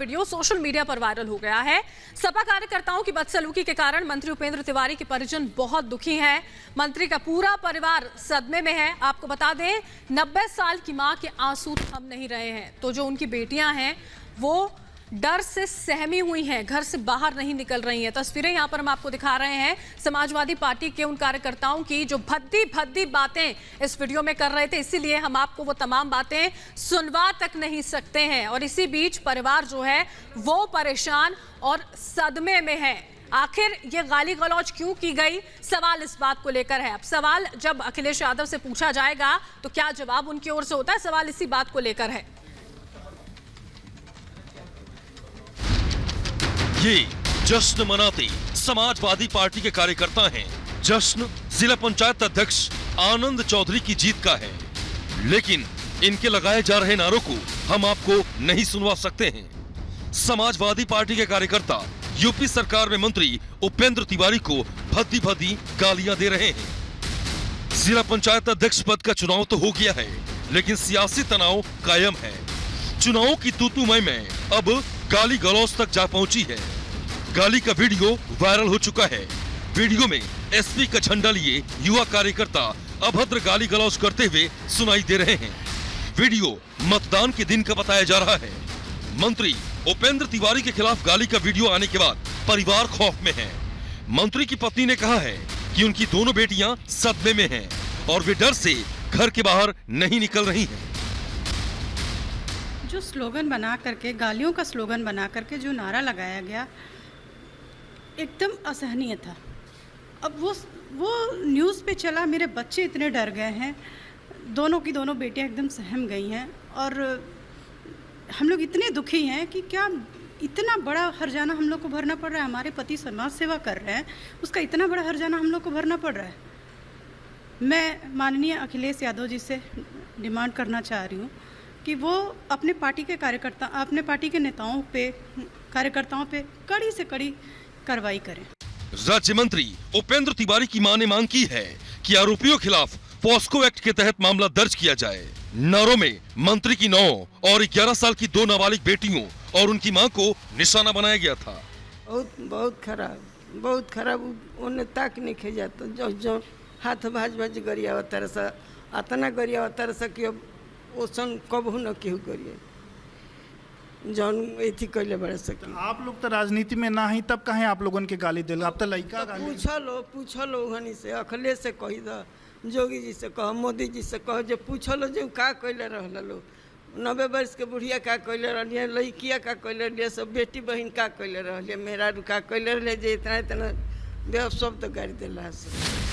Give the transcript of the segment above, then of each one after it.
Video social media पर viral हो गया है। सपा कार्यकर्ताओं की बदसलूकी के कारण मंत्री उपेंद्र तिवारी के परिजन बहुत दुखी हैं। मंत्री का पूरा परिवार सदमे में है। आपको बता दें, 90 साल की मां के आंसू थम नहीं रहे हैं, तो जो उनकी बेटियां हैं वो डर से सहमी हुई हैं, घर से बाहर नहीं निकल रही हैं। तस्वीरें यहां पर हम आपको दिखा रहे हैं समाजवादी पार्टी के उन कार्यकर्ताओं की जो भद्दी भद्दी बातें इस वीडियो में कर रहे थे, इसीलिए हम आपको वो तमाम बातें सुनवा तक नहीं सकते हैं। और इसी बीच परिवार जो है वो परेशान और सदमे में है। आखिर ये गाली गलौज क्यों की गई, सवाल इस बात को लेकर है। अब सवाल जब अखिलेश यादव से पूछा जाएगा तो क्या जवाब उनकी ओर से होता है, सवाल इसी बात को लेकर है। ये जश्न मनाते समाजवादी पार्टी के कार्यकर्ता हैं। जश्न जिला पंचायत अध्यक्ष आनंद चौधरी की जीत का है, लेकिन इनके लगाए जा रहे नारों को हम आपको नहीं सुनवा सकते हैं। समाजवादी पार्टी के कार्यकर्ता यूपी सरकार में मंत्री उपेंद्र तिवारी को भद्दी भद्दी गालियां दे रहे हैं। जिला पंचायत अध्यक्ष पद का चुनाव तो हो गया है, लेकिन सियासी तनाव कायम है। चुनावों की तूतुमय में अब गाली गलौज तक जा पहुंची है। गाली का वीडियो वायरल हो चुका है। वीडियो में एसपी का झंडा लिए युवा कार्यकर्ता अभद्र गाली गलौज करते हुए सुनाई दे रहे हैं। वीडियो मतदान के दिन का बताया जा रहा है। मंत्री उपेंद्र तिवारी के खिलाफ गाली का वीडियो आने के बाद परिवार खौफ में है। मंत्री की पत्नी ने कहा है कि उनकी दोनों बेटियां सदमे में हैं और वे डर से घर के बाहर नहीं निकल रही हैं। जो स्लोगन बना करके, गालियों का स्लोगन बना करके जो नारा लगाया गया, एकदम असहनीय था। अब वो न्यूज़ पे चला, मेरे बच्चे इतने डर गए हैं, दोनों की दोनों बेटियां एकदम सहम गई हैं और हम लोग इतने दुखी हैं कि क्या इतना बड़ा हर्जाना हम लोग को भरना पड़ रहा है। हमारे पति समाज सेवा कर रहे हैं, उसका इतना बड़ा हर्जाना हम लोग को भरना पड़ रहा है। मैं माननीय अखिलेश यादव जी से डिमांड करना चाह रही हूँ कि वो अपने पार्टी के अपने पार्टी के नेताओं पे, कार्यकर्ताओं पे कड़ी से कड़ी कार्रवाई करें। राज्य मंत्री उपेंद्र तिवारी की मां ने मांग की है कि आरोपियों के खिलाफ पॉस्को एक्ट के तहत मामला दर्ज किया जाए। नारों में मंत्री की 9 और 11 साल की 2 नाबालिग बेटियों और उनकी मां को निशाना बनाया गया था। बहुत खराब उन्हें ताक नहीं खे जाता। जो हाथ भाज गरिया तरसा अतना गरिया तरसा कि ओसन कबू न केहू करिए जौन एथी कैले बड़े सके। आप लोग तो राजनीति में ना ही, तब कहें आप लोगन के गाली दिल। आप तो लड़का पूछ लो हनी से, अखिलेश से कही दो, जोगी जी से कहो, मोदी जी से कहो, जो पूछ लो जो का कैले रहल लो। 90 वर्ष के बुढ़िया का कैले रहिए, लड़किया का कैले रहिए, सब बेटी बहन का कैले रहिए, मेरा का कैले रहिए, जो इतना सब तो गाड़ी दिला।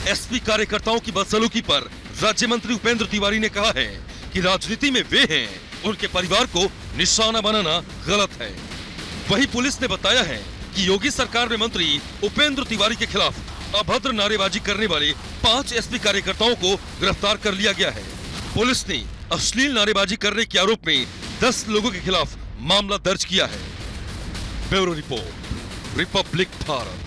एसपी कार्यकर्ताओं की बदसलूकी पर राज्य मंत्री उपेंद्र तिवारी ने कहा है कि राजनीति में वे हैं, उनके परिवार को निशाना बनाना गलत है। वहीं पुलिस ने बताया है कि योगी सरकार में मंत्री उपेंद्र तिवारी के खिलाफ अभद्र नारेबाजी करने वाले 5 एसपी कार्यकर्ताओं को गिरफ्तार कर लिया गया है। पुलिस ने अश्लील नारेबाजी करने के आरोप में 10 लोगों के खिलाफ मामला दर्ज किया है। Bureau report, Republic Bharat.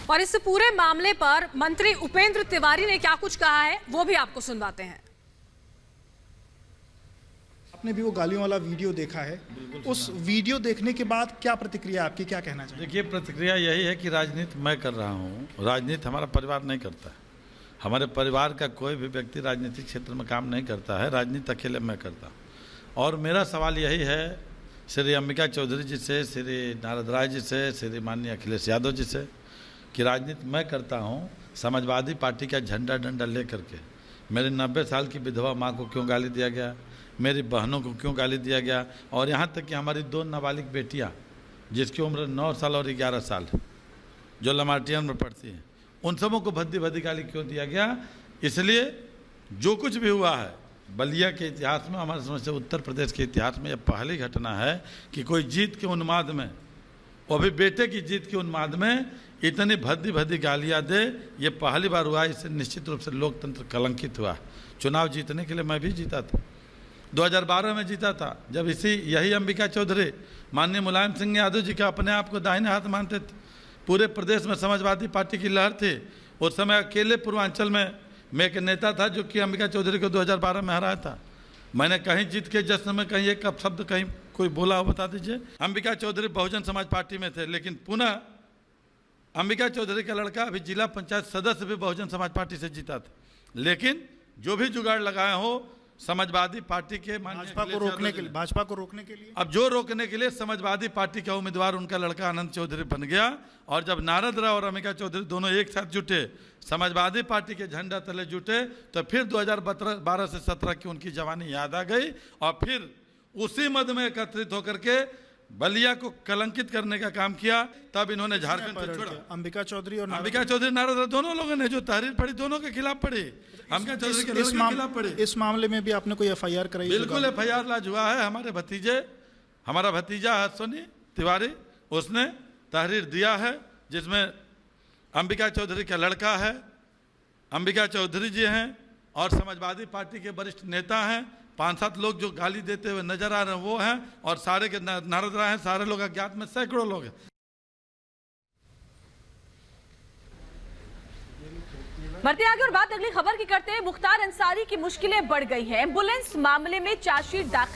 और इस पूरे मामले पर मंत्री उपेंद्र तिवारी ने क्या कुछ कहा है वो भी आपको सुनवाते हैं। आपने भी वो गालियों वाला वीडियो देखा है, उस वीडियो देखने के बाद क्या प्रतिक्रिया आपकी, क्या कहना चाहिए? देखिए, प्रतिक्रिया यही है कि राजनीति मैं कर रहा हूँ, राजनीति हमारा परिवार नहीं करता है। हमारे परिवार का कोई भी व्यक्ति राजनीतिक क्षेत्र में काम नहीं करता है, राजनीति अकेले मैं करता हूँ। और मेरा सवाल यही है श्री अंबिका चौधरी जी से, श्री नारद राय जी से, श्री माननीय अखिलेश यादव जी से कि राजनीति मैं करता हूँ समाजवादी पार्टी का झंडा डंडा ले करके। मेरे 90 साल की विधवा माँ को क्यों गाली दिया गया, मेरी बहनों को क्यों गाली दिया गया, और यहाँ तक कि हमारी 2 नाबालिग बेटियाँ जिसकी उम्र 9 साल और 11 साल जो लमाटियन में पढ़ती हैं, उन सबों को भद्दी भद्दी गाली क्यों दिया गया। इसलिए जो कुछ भी हुआ है बलिया के इतिहास में, हमारे समझ से उत्तर प्रदेश के इतिहास में यह पहली घटना है कि कोई जीत के उन्माद में, वो भी बेटे की जीत के उन्माद में इतनी भद्दी भद्दी गालियाँ दे, ये पहली बार हुआ। इससे निश्चित रूप से लोकतंत्र कलंकित हुआ। चुनाव जीतने के लिए मैं भी जीता था, 2012 में जीता था, जब यही अंबिका चौधरी माननीय मुलायम सिंह यादव जी का अपने आप को दाहिने हाथ मानते थे। पूरे प्रदेश में समाजवादी पार्टी की लहर थी। उस समय अकेले पूर्वांचल में मैं एक नेता था जो कि अंबिका चौधरी को 2012 में हराया था। मैंने कहीं जीत के जश्न में कहीं एक शब्द कहीं कोई बोला हो बता दीजिए। अंबिका चौधरी बहुजन समाज पार्टी में थे, लेकिन पुनः अंबिका चौधरी का लड़का अभी जिला पंचायत सदस्य भी बहुजन समाज पार्टी से जीता था। लेकिन जो भी जुगाड़ लगाए हो समाजवादी पार्टी के भाजपा को रोकने के लिए अब जो रोकने के लिए समाजवादी पार्टी का उम्मीदवार उनका लड़का आनंद चौधरी बन गया। और जब नारद राव और अंबिका चौधरी दोनों एक साथ जुटे, समाजवादी पार्टी के झंडा तले जुटे, तो फिर 2012 से 17 की उनकी जवानी याद आ गई और फिर उसी मद में एकत्रित होकर के बलिया को कलंकित करने का काम किया। तब इन्होंने झारखंड से छोड़ा। अंबिका चौधरी नारद राव दोनों लोगों ने जो तहरीर पढ़ी दोनों के खिलाफ पढ़ी, अंबिका चौधरी के खिलाफ पढ़ी। इस मामले में भी आपने कोई FIR कराई? बिल्कुल FIR लाज हुआ है। हमारा भतीजा हर्षोनी तिवारी, उसने तहरीर दिया है जिसमें अंबिका चौधरी का लड़का है, अंबिका चौधरी जी हैं और समाजवादी पार्टी के वरिष्ठ नेता हैं। 5-7 लोग जो गाली देते हुए नजर आ रहे हैं वो हैं, और सारे के नारद राव हैं, सारे लोग अज्ञात में सैकड़ों लोग हैं। बढ़ते आगे और बात अगली खबर की करते हैं। मुख्तार अंसारी की मुश्किलें बढ़ गई हैं। एम्बुलेंस मामले में चार्जशीट दाखिल